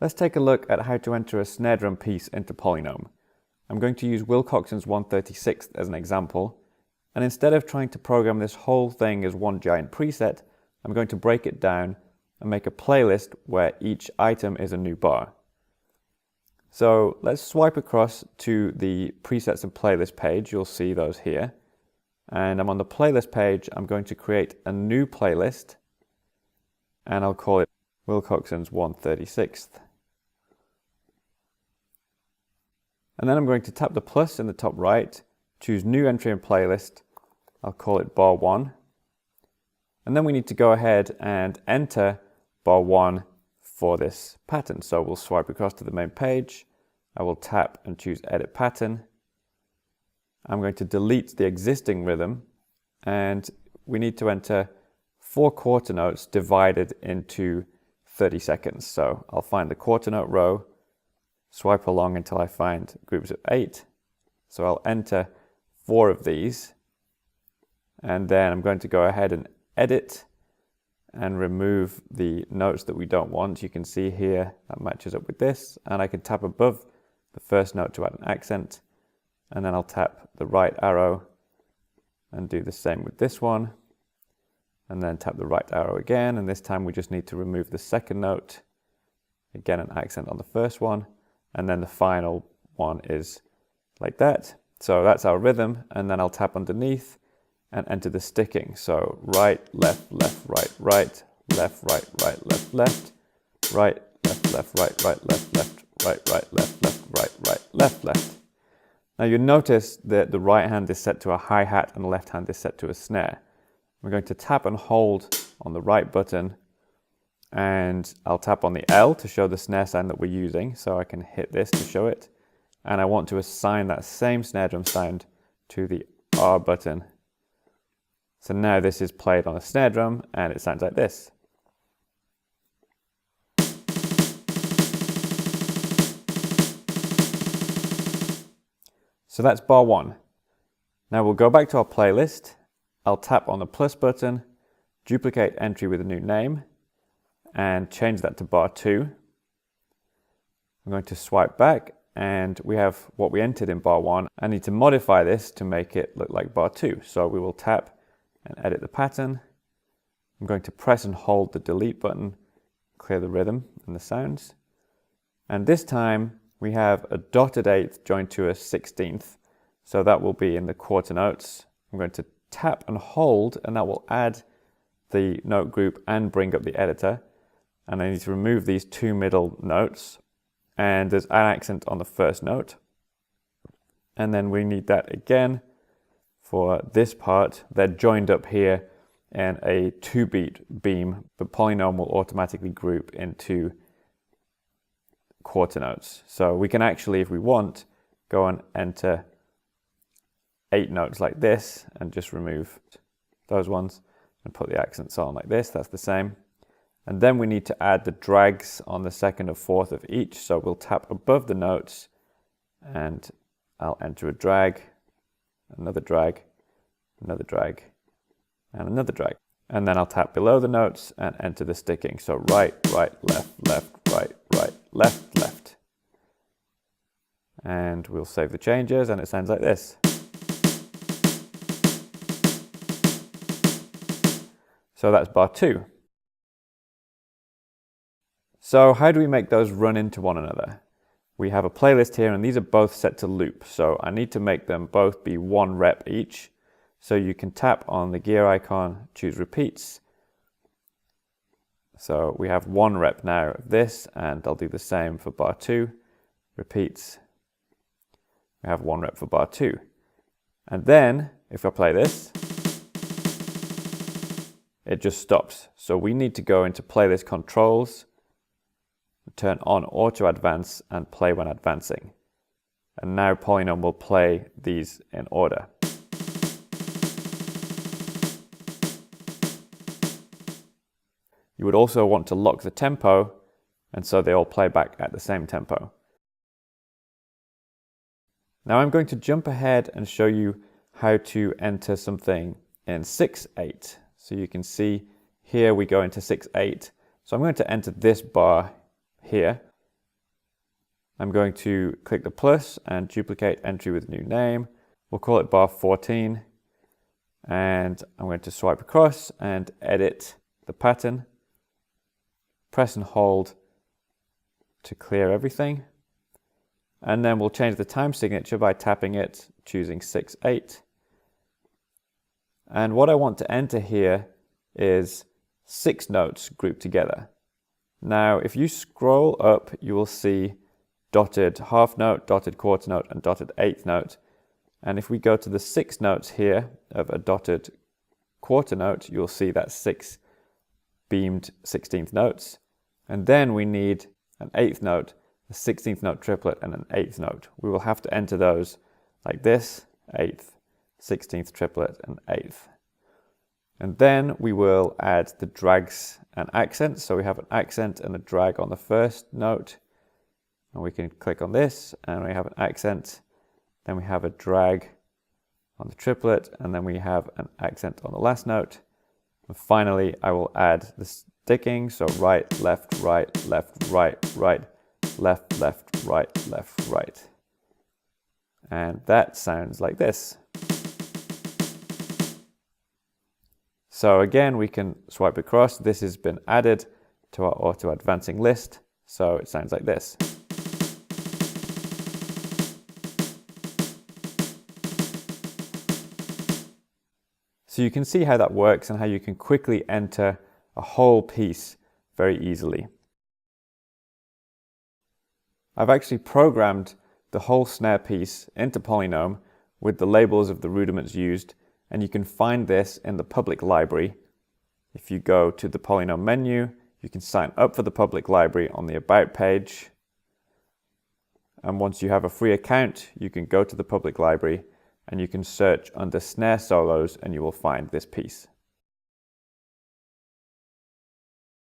Let's take a look at how to enter a snare drum piece into PolyNome. I'm going to use Wilcoxon's 136th as an example, and instead of trying to program this whole thing as one giant preset, I'm going to break it down and make a playlist where each item is a new bar. So let's swipe across to the presets and playlist page. You'll see those here. And I'm on the playlist page. I'm going to create a new playlist and I'll call it Wilcoxon's 136th. And then I'm going to tap the plus in the top right, choose new entry and playlist. I'll call it bar 1. And then we need to go ahead and enter bar 1 for this pattern. So we'll swipe across to the main page. I will tap and choose edit pattern. I'm going to delete the existing rhythm, and we need to enter 4 quarter notes divided into 30 seconds. So I'll find the quarter note row, swipe along until I find groups of 8. So I'll enter 4 of these, and then I'm going to go ahead and edit and remove the notes that we don't want. You can see here that matches up with this, and I can tap above the first note to add an accent, and then I'll tap the right arrow and do the same with this one, and then tap the right arrow again, and this time we just need to remove the second note, again an accent on the first one, and then the final one is like that. So that's our rhythm, and then I'll tap underneath and enter the sticking. So right, left, left, right, right, left, right, right, left, left, right, left, left, right, right, left, left, right, right, left, left, right, right, left, left. Now you'll notice that the right hand is set to a hi-hat and the left hand is set to a snare. We're going to tap and hold on the right button, and I'll tap on the L to show the snare sound that we're using, so I can hit this to show it. And I want to assign that same snare drum sound to the R button. So now this is played on a snare drum and it sounds like this. So that's bar 1. Now we'll go back to our playlist. I'll tap on the plus button, duplicate entry with a new name, and change that to bar 2. I'm going to swipe back, and we have what we entered in bar 1. I need to modify this to make it look like bar 2. So we will tap and edit the pattern. I'm going to press and hold the delete button, clear the rhythm and the sounds. And this time we have a dotted 8th joined to a 16th. So that will be in the quarter notes. I'm going to tap and hold, and that will add the note group and bring up the editor. And I need to remove these 2 middle notes. And there's an accent on the first note. And then we need that again for this part. They're joined up here in a 2-beat beam, but PolyNome will automatically group into quarter notes. So we can actually, if we want, go and enter 8 notes like this and just remove those ones and put the accents on like this. That's the same. And then we need to add the drags on the 2nd or 4th of each. So we'll tap above the notes and I'll enter a drag, another drag, another drag, and another drag. And then I'll tap below the notes and enter the sticking. So right, right, left, left, right, right, left, left. And we'll save the changes and it sounds like this. So that's bar 2. So how do we make those run into one another? We have a playlist here and these are both set to loop. So I need to make them both be 1 rep each. So you can tap on the gear icon, choose repeats. So we have 1 rep now of this, and I'll do the same for bar 2. Repeats. We have 1 rep for bar 2. And then if I play this, it just stops. So we need to go into playlist controls, turn on auto advance and play when advancing. And now PolyNome will play these in order. You would also want to lock the tempo, and so they all play back at the same tempo. Now I'm going to jump ahead and show you how to enter something in 6/8. So you can see here we go into 6/8. So I'm going to enter this bar here, I'm going to click the plus and duplicate entry with new name. We'll call it bar 14. And I'm going to swipe across and edit the pattern. Press and hold to clear everything. And then we'll change the time signature by tapping it, choosing 6/8. And what I want to enter here is 6 notes grouped together. Now, if you scroll up, you will see dotted half note, dotted quarter note, and dotted eighth note. And if we go to the 6 notes here of a dotted quarter note, you'll see that 6 beamed 16th notes. And then we need an 8th note, a 16th note triplet, and an 8th note. We will have to enter those like this: 8th, 16th triplet, and 8th. And then we will add the drags and accents. So we have an accent and a drag on the first note. And we can click on this, and we have an accent. Then we have a drag on the triplet, and then we have an accent on the last note. And finally, I will add the sticking. So right, left, right, left, right, right, left, left, right, left, right. And that sounds like this. So again, we can swipe across. This has been added to our auto advancing list. So it sounds like this. So you can see how that works and how you can quickly enter a whole piece very easily. I've actually programmed the whole snare piece into PolyNome with the labels of the rudiments used, and you can find this in the public library. If you go to the PolyNome menu, you can sign up for the public library on the About page. And once you have a free account, you can go to the public library and you can search under snare solos and you will find this piece.